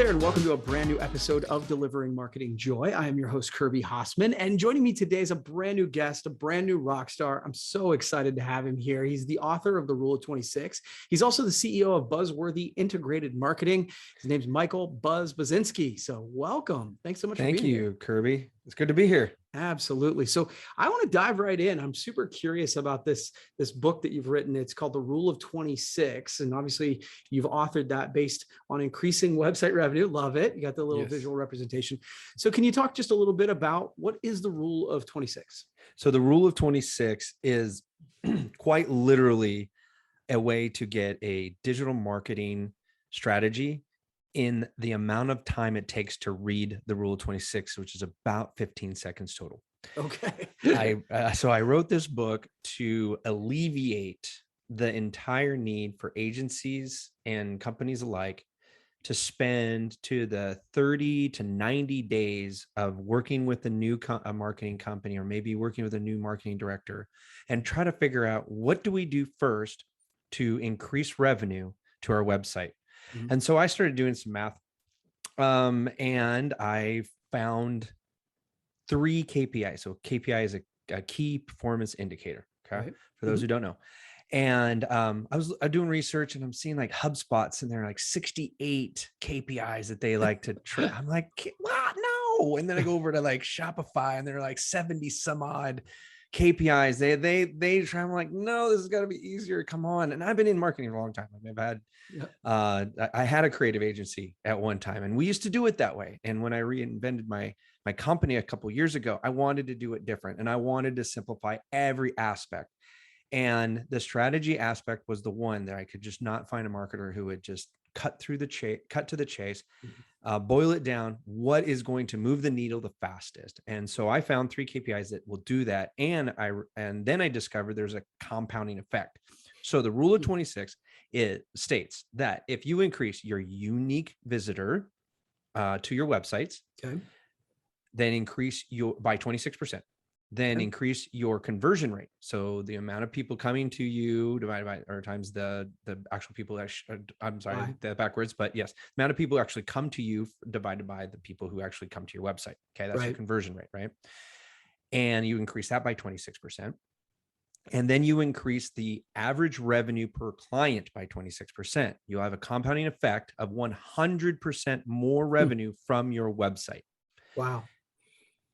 there, and welcome to a brand new episode of Delivering Marketing Joy. I am your host, Kirby Hassman, and joining me today is a brand new guest, a brand new rock star. I'm so excited to have him here. He's the author of The Rule of 26. He's also the CEO of Buzzworthy Integrated Marketing. His name's Michael Buzinski. So welcome. Thanks so much for being here. Thank you, Kirby. It's good to be here. Absolutely. So I want to dive right in. I'm super curious about this book that you've written. It's called The Rule of 26. And obviously you've authored that based on increasing website revenue. Love it. You got the little visual representation. So can you talk just a little bit about what is the Rule of 26? So the Rule of 26 is quite literally a way to get a digital marketing strategy in the amount of time it takes to read the Rule of 26, which is about 15 seconds total. Okay. So I wrote this book to alleviate the entire need for agencies and companies alike to spend to the 30 to 90 days of working with a new marketing company, or maybe working with a new marketing director, and try to figure out, what do we do first to increase revenue to our website? And so I started doing some math, and I found 3 KPIs. So KPI is a key performance indicator, okay, right, for those who don't know. And I was doing research, and I'm seeing like HubSpot's, and they're like 68 KPIs that they like to try. I'm like, what? No. And then I go over to like Shopify, and they're like 70 some odd KPIs. They try. I'm like, no, this has got to be easier. Come on. And I've been in marketing a long time. I had a creative agency at one time, and we used to do it that way. And when I reinvented my company a couple of years ago, I wanted to do it different, and I wanted to simplify every aspect. And the strategy aspect was the one that I could just not find a marketer who would just cut to the chase, boil it down. What is going to move the needle the fastest? And so I found 3 KPIs that will do that. And then I discovered there's a compounding effect. So the Rule of 26, it states that if you increase your unique visitor to your websites, then increase by 26%. Then increase your conversion rate. So the amount of people coming to you divided by, or times the actual people that, the backwards, but yes, the amount of people who actually come to you divided by the people who actually come to your website. Okay. That's your conversion rate, right? And you increase that by 26%. And then you increase the average revenue per client by 26%. You'll have a compounding effect of 100% more revenue from your website. Wow.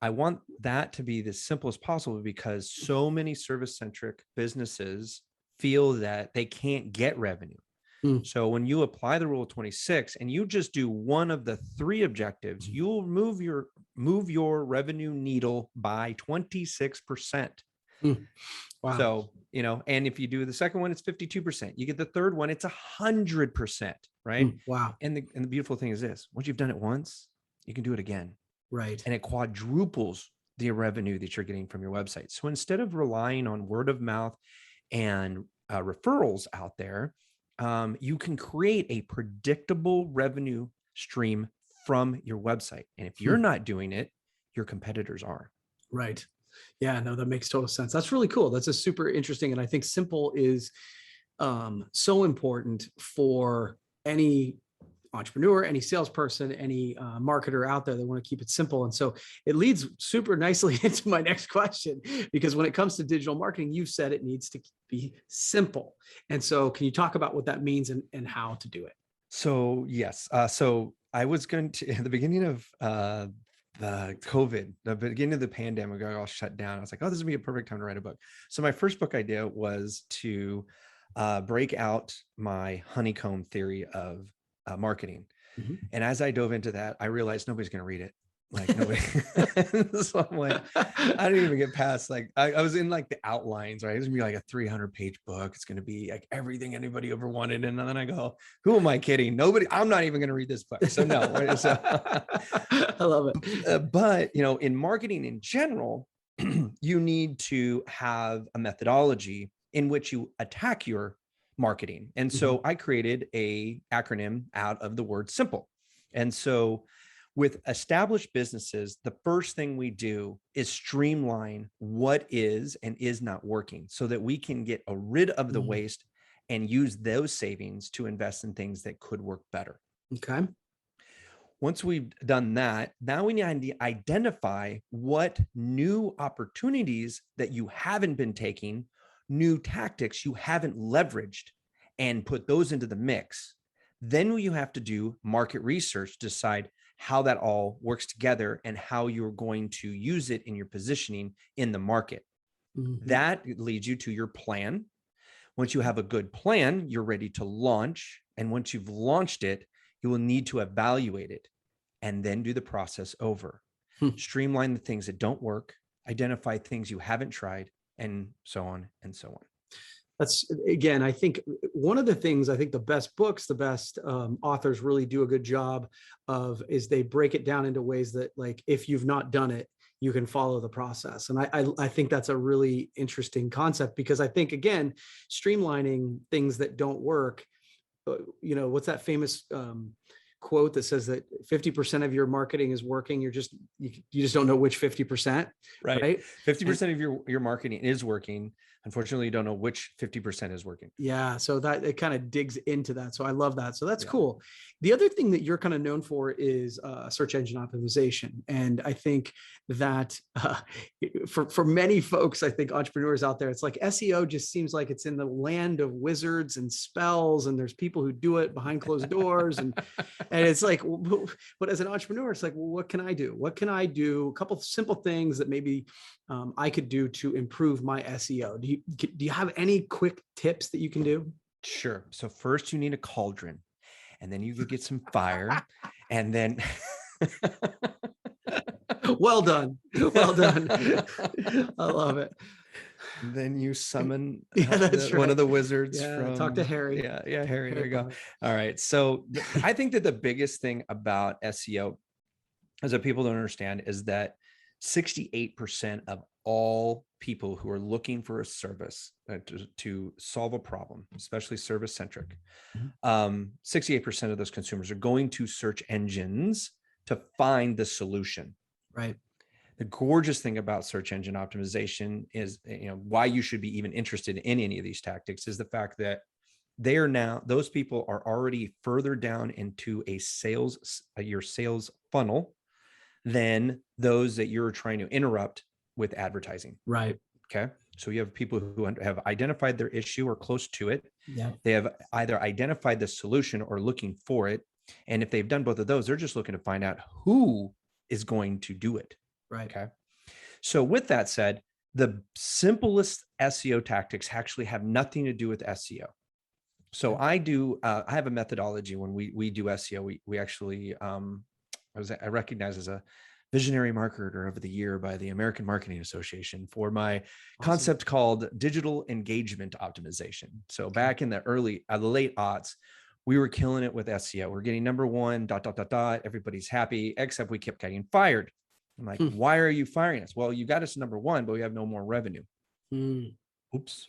I want that to be as simple as possible, because so many service-centric businesses feel that they can't get revenue. So when you apply the Rule of 26 and you just do one of the 3 objectives, you'll move your revenue needle by 26%. Wow. So, and if you do the second one, it's 52%. You get the third one, it's 100%, right? Wow. And the beautiful thing is this: once you've done it once, you can do it again. Right. And it quadruples the revenue that you're getting from your website. So instead of relying on word of mouth and referrals out there, you can create a predictable revenue stream from your website. And if you're not doing it, your competitors are. Right. Yeah, no, that makes total sense. That's really cool. That's a super interesting. And I think simple is so important for any entrepreneur, any salesperson, any marketer out there that want to keep it simple. And so it leads super nicely into my next question, because when it comes to digital marketing, you've said it needs to be simple. And so can you talk about what that means and how to do it? So yes. So I was going to, at the beginning of the COVID, the beginning of the pandemic, got all shut down. I was like, oh, this would be a perfect time to write a book. So my first book idea was to break out my honeycomb theory of marketing. And as I dove into that, I realized nobody's going to read it. Like nobody. So I'm like, I didn't even get past, like, I was in like the outlines, right? It's gonna be like a 300-page book. It's going to be like everything anybody ever wanted. And then I go, who am I kidding? Nobody, I'm not even going to read this book. So no. So, I love it. But, in marketing in general, you need to have a methodology in which you attack your marketing. And so I created a acronym out of the word simple. And so with established businesses, the first thing we do is streamline what is and is not working, so that we can get rid of the waste and use those savings to invest in things that could work better. Okay. Once we've done that, now we need to identify what new opportunities that you haven't been taking, new tactics you haven't leveraged, and put those into the mix. Then you have to do market research to decide how that all works together and how you're going to use it in your positioning in the market. Mhm. That leads you to your plan. Once you have a good plan, you're ready to launch. And once you've launched it, you will need to evaluate it and then do the process over. Hmm. Streamline the things that don't work, identify things you haven't tried, and so on and so on. That's, again, I think one of the things, I think the best books, the best authors really do a good job of is they break it down into ways that, like, if you've not done it, you can follow the process. And I think that's a really interesting concept, because I think, again, streamlining things that don't work, what's that famous quote that says that 50% of your marketing is working. You just don't know which 50%, Right. right? 50% of your marketing is working. Unfortunately, you don't know which 50% is working. Yeah, so that it kind of digs into that. So I love that. So that's Yeah. cool. The other thing that you're kind of known for is search engine optimization, and I think that for many folks, I think entrepreneurs out there, it's like SEO just seems like it's in the land of wizards and spells, and there's people who do it behind closed doors, and it's like, but as an entrepreneur, it's like, well, what can I do? What can I do? A couple of simple things that maybe I could do to improve my SEO. Do you have any quick tips that you can do? Sure. So first you need a cauldron, and then you could get some fire, and then Well done. Well done. I love it. then you summon Yeah, that's one of right. the wizards Yeah, talk to from, Harry. yeah, Harry. There Harry you go. Potter. All right. So I think that the biggest thing about SEO is that people don't understand is that 68% of all people who are looking for a service to solve a problem, especially service centric, Mhm. 68% of those consumers are going to search engines to find the solution. Right. The gorgeous thing about search engine optimization is, why you should be even interested in any of these tactics is the fact that those people are already further down into your sales funnel than those that you're trying to interrupt with advertising. Right. Okay. So you have people who have identified their issue or close to it. Yeah. They have either identified the solution or looking for it. And if they've done both of those, they're just looking to find out who is going to do it. Right. Okay. So with that said, the simplest SEO tactics actually have nothing to do with SEO. So I have a methodology when we do SEO. We actually, I recognize as a visionary marketer of the year by the American Marketing Association for my concept called digital engagement optimization. So back in the late aughts, we were killing it with SEO. We're getting number one, ... Everybody's happy, except we kept getting fired. I'm like, why are you firing us? Well, you got us number one, but we have no more revenue. Oops.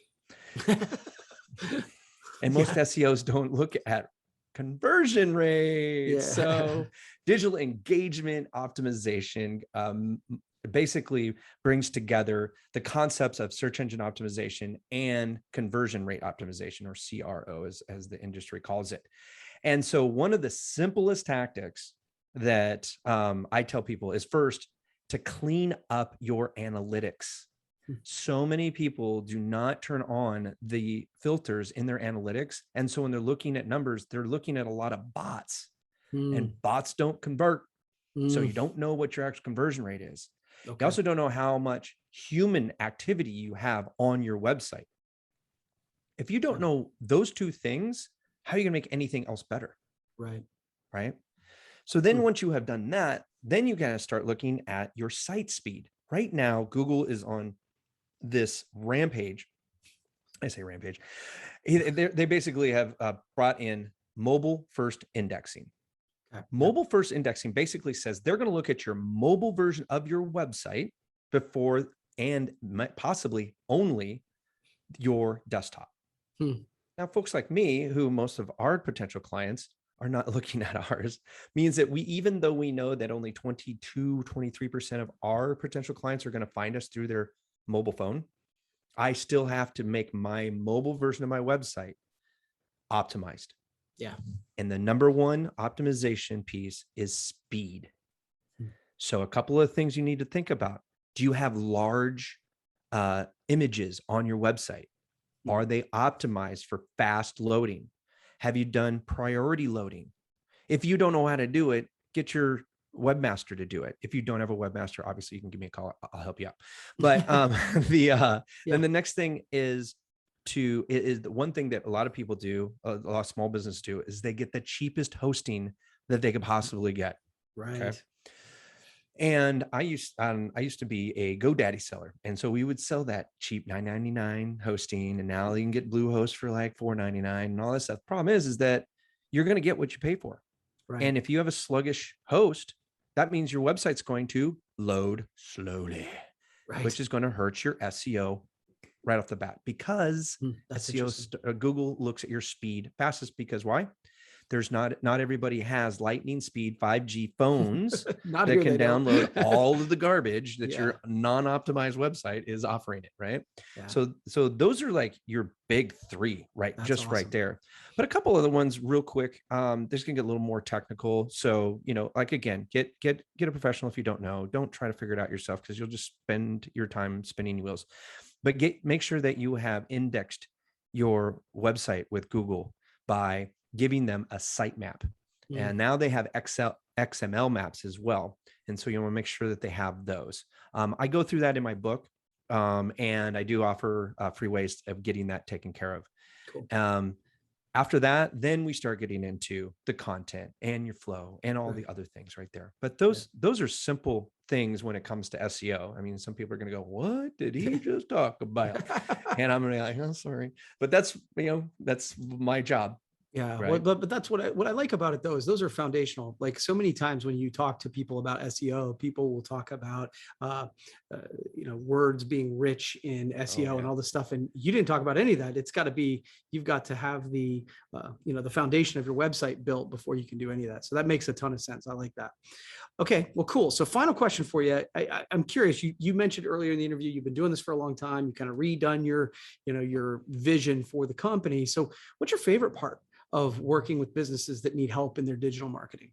And most SEOs don't look at conversion rates. Yeah. So digital engagement optimization basically brings together the concepts of search engine optimization and conversion rate optimization, or CRO, as the industry calls it. And so one of the simplest tactics that I tell people is first to clean up your analytics. So many people do not turn on the filters in their analytics. And so when they're looking at numbers, they're looking at a lot of bots, and bots don't convert. So you don't know what your actual conversion rate is. Okay. You also don't know how much human activity you have on your website. If you don't know those two things, how are you going to make anything else better? Right. Right. So then once you have done that, then you got to start looking at your site speed. Right now, Google is on this rampage. I say rampage. They basically have brought in mobile first indexing. Okay. Mobile first indexing basically says they're going to look at your mobile version of your website before and possibly only your desktop. Now, folks like me, who most of our potential clients are not looking at ours, means that even though we know that only 23% of our potential clients are going to find us through their mobile phone, I still have to make my mobile version of my website optimized. Yeah. And the number one optimization piece is speed. Hmm. So a couple of things you need to think about. Do you have large images on your website? Are they optimized for fast loading? Have you done priority loading? If you don't know how to do it, get your webmaster to do it. If you don't have a webmaster, obviously you can give me a call. I'll help you out. But then the next thing is the one thing that a lot of people do, a lot of small business do, is they get the cheapest hosting that they could possibly get. Right. Okay. And I used to be a GoDaddy seller, and so we would sell that cheap $9.99 hosting, and now you can get Bluehost for like $4.99 and all that stuff. Problem is that you're going to get what you pay for. Right. And if you have a sluggish host, that means your website's going to load slowly, Right. which is going to hurt your SEO right off the bat, because Google looks at your speed fastest. Because why? There's not everybody has lightning speed 5G phones that can download all of the garbage that your non-optimized website is offering it, right? Yeah. So those are like your big three, right? That's just awesome. Right there. But a couple other ones real quick. This can get a little more technical. So, like, again, get a professional if you don't know. Don't try to figure it out yourself, because you'll just spend your time spinning wheels. But make sure that you have indexed your website with Google by giving them a sitemap. And now they have XML maps as well. And so you want to make sure that they have those. I go through that in my book, and I do offer free ways of getting that taken care of. Cool. After that, then we start getting into the content and your flow and all the other things right there. But those are simple things when it comes to SEO. I mean, some people are going to go, "What did he just talk about?" And I'm going to be like, "Oh, sorry," but that's my job. Yeah. Right. But that's what I like about it, though, is those are foundational. Like, so many times when you talk to people about SEO, people will talk about, words being rich in SEO and all this stuff. And you didn't talk about any of that. It's got to be, you've got to have the foundation of your website built before you can do any of that. So that makes a ton of sense. I like that. Okay, well, cool. So final question for you. I'm curious, you mentioned earlier in the interview, you've been doing this for a long time. You kind of redone your vision for the company. So what's your favorite part of working with businesses that need help in their digital marketing?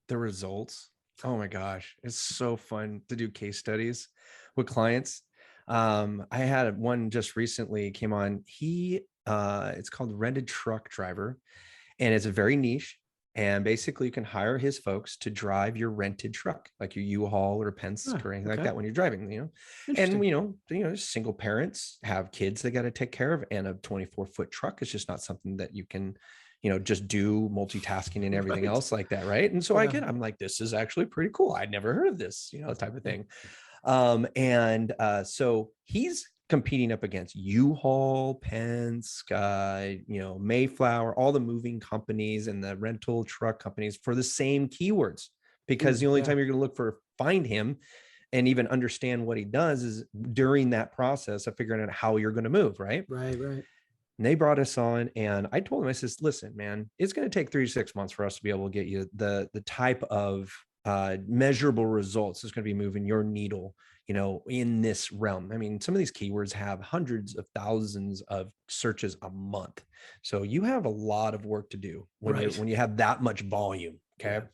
The results. Oh my gosh. It's so fun to do case studies with clients. I had one just recently came on. It's called Rented Truck Driver, and it's a very niche. And basically you can hire his folks to drive your rented truck, like your U-Haul or Penske or anything like that when you're driving, and, single parents have kids they got to take care of, and a 24-foot truck is just not something that you can, just do multitasking and everything else like that. Right. And so I'm like, this is actually pretty cool. I'd never heard of this, type of thing. So he's competing up against U-Haul, Penske, Mayflower, all the moving companies and the rental truck companies for the same keywords, because the only time you're going to find him and even understand what he does is during that process of figuring out how you're going to move. Right. And they brought us on, and I told him, I says, listen, man, it's going to take 3 to 6 months for us to be able to get you the type of measurable results that's going to be moving your needle, in this realm. I mean, some of these keywords have hundreds of thousands of searches a month. So you have a lot of work to do when you have that much volume. Okay.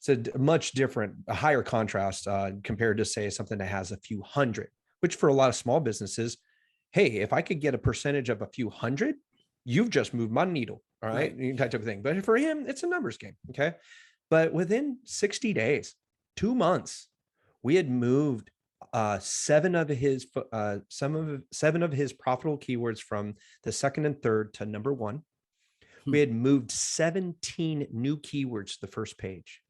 It's a much different, a higher contrast compared to, say, something that has a few hundred, which for a lot of small businesses, hey, if I could get a percentage of a few hundred, you've just moved my needle. All right. That type of thing. But for him, it's a numbers game. Okay. But within 60 days, 2 months, we had moved seven of his profitable keywords from the second and third to number one. We had moved 17 new keywords to the first page.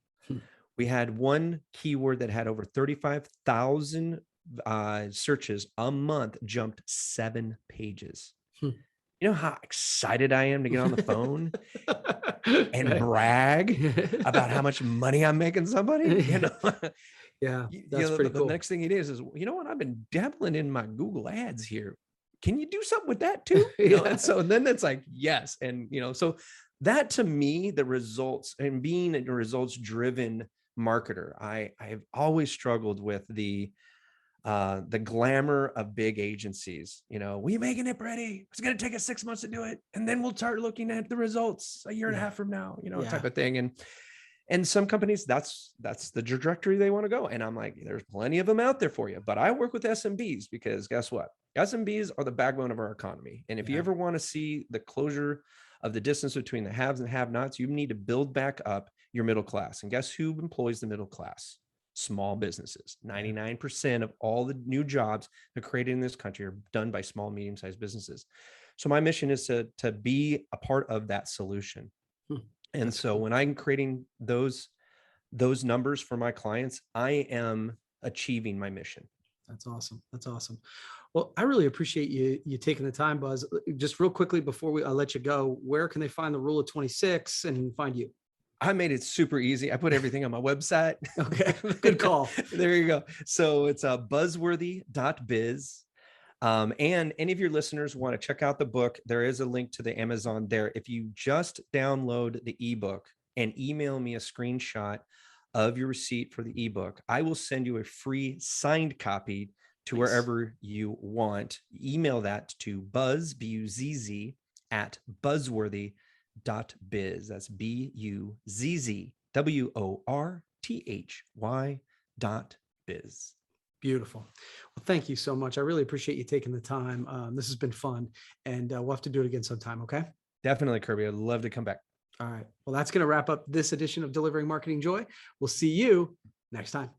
We had one keyword that had over 35,000 searches a month, jumped 7 pages. You know how excited I am to get on the phone and brag about how much money I'm making somebody? Yeah, that's pretty cool. The next thing it is, you know what? I've been dabbling in my Google ads here. Can you do something with that too? And so then it's like, yes. And, so that, to me, the results, and being a results driven marketer, I've always struggled with the the glamour of big agencies. We making it pretty. It's going to take us 6 months to do it. And then we'll start looking at the results a year and a half from now, type of thing. And some companies, that's the trajectory they want to go. And I'm like, there's plenty of them out there for you. But I work with SMBs because guess what? SMBs are the backbone of our economy. And if you ever want to see the closure of the distance between the haves and have-nots, you need to build back up your middle class. And guess who employs the middle class? Small businesses. 99% of all the new jobs that are created in this country are done by small, medium-sized businesses. So my mission is to be a part of that solution. And so when I'm creating those numbers for my clients, I am achieving my mission. That's awesome. That's awesome. Well, I really appreciate you taking the time, Buzz. Just real quickly before I let you go, where can they find the Rule of 26 and find you? I made it super easy. I put everything on my website. Okay, good call. There you go. So it's buzzworthy.biz. And any of your listeners want to check out the book, there is a link to the Amazon there. If you just download the ebook and email me a screenshot of your receipt for the ebook, I will send you a free signed copy to wherever you want. Email that to buzz, B-U-Z-Z, at buzzworthy.biz. That's BUZZWORTHY.biz. Beautiful. Well, thank you so much. I really appreciate you taking the time. This has been fun, and we'll have to do it again sometime. Okay. Definitely, Kirby. I'd love to come back. All right. Well, that's going to wrap up this edition of Delivering Marketing Joy. We'll see you next time.